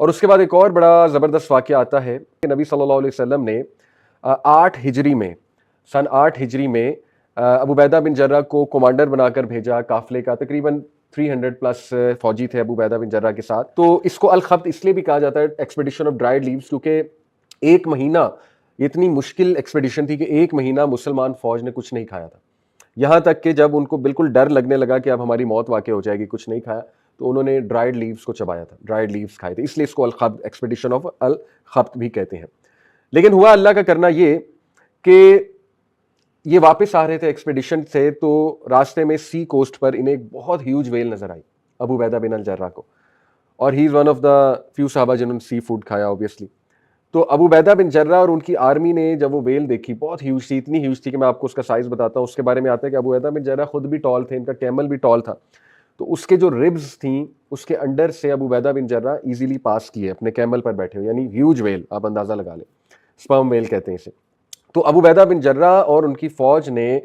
اور اس کے بعد ایک اور بڑا زبردست واقعہ آتا ہے کہ نبی صلی اللہ علیہ وسلم نے 8 ہجری میں سن 8 ہجری میں ابو عبیدہ بن جرہ کو کمانڈر بنا کر بھیجا قافلے کا، تقریباً 300 پلس فوجی تھے ابو عبیدہ بن جرہ کے ساتھ. تو اس کو الخبط اس لیے بھی کہا جاتا ہے ایکسپیڈیشن آف ڈرائیڈ لیوز، کیونکہ ایک مہینہ یہ اتنی مشکل ایکسپیڈیشن تھی کہ ایک مہینہ مسلمان فوج نے کچھ نہیں کھایا تھا. یہاں تک کہ جب ان کو بالکل ڈر لگنے لگا کہ اب ہماری موت واقع ہو جائے گی، کچھ نہیں کھایا، تو انہوں نے ڈرائیڈ لیوز کو چبایا تھا، ڈرائیڈ لیوز کھائے تھے، اس لیے اس کو الخبط ایکسپیڈیشن آف الخبط بھی کہتے ہیں. لیکن ہوا اللہ کا کرنا یہ کہ یہ واپس آ رہے تھے ایکسپیڈیشن سے، تو راستے میں سی کوسٹ پر انہیں ایک بہت ہیوج ویل نظر آئی ابو عبیدہ بن الجرہ کو، اور he is one of the few صحابہ جنہوں نے سی فوڈ کھایا اوبیسلی. تو ابو عبیدہ بن جرہ اور ان کی آرمی نے جب وہ ویل دیکھی، بہت ہیوج تھی، اتنی ہیوج تھی کہ میں آپ کو اس کا سائز بتاتا ہوں. اس کے بارے میں آتا ہے کہ ابو عبیدہ بن جرہ خود بھی ٹال تھے، ان کا کیمل بھی ٹال تھا، تو اس کے جو ربز تھیں اس کے انڈر سے ابو عبیدہ بن جرہ ایزیلی پاس کیے اپنے کیمل پر بیٹھے ہوئے، یعنی ہیوج ویل آپ اندازہ لگا لیں، سپرم ویل کہتے ہیں اسے. تو ابو عبیدہ بن جرہ اور ان کی فوج نے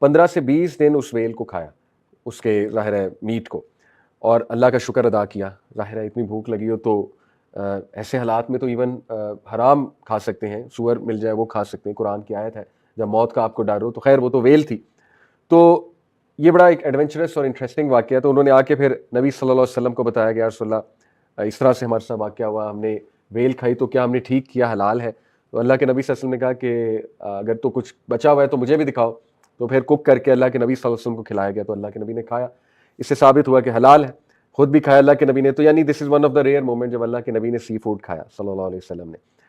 15 سے 20 دن اس ویل کو کھایا، اس کے ظاہر ہے میٹ کو، اور اللہ کا شکر ادا کیا. ظاہر ہے اتنی بھوک لگی ہو تو ایسے حالات میں تو ایون حرام کھا سکتے ہیں، سور مل جائے وہ کھا سکتے ہیں، قرآن کی آیت ہے جب موت کا آپ کو ڈر ہو. تو خیر وہ تو ویل تھی. تو یہ بڑا ایک ایڈونچرس اور انٹرسٹنگ واقعہ. تو انہوں نے آ کے پھر نبی صلی اللہ علیہ وسلم کو بتایا کہ یا رسول اللہ اس طرح سے ہمارے ساتھ واقعہ ہوا، ہم نے ویل کھائی، تو کیا ہم نے ٹھیک کیا، حلال ہے؟ تو اللہ کے نبی صلی اللہ علیہ وسلم نے کہا کہ اگر تو کچھ بچا ہوا ہے تو مجھے بھی دکھاؤ. تو پھر کوک کر کے اللہ کے نبی صلی اللہ علیہ وسلم کو کھلایا گیا، تو اللہ کے نبی نے کھایا. اس سے ثابت ہوا کہ حلال ہے، خود بھی کھایا اللہ کے نبی نے. تو یعنی this is one of the rare moment جب اللہ کے نبی نے سی فوڈ کھایا صلی اللہ علیہ وسلم نے.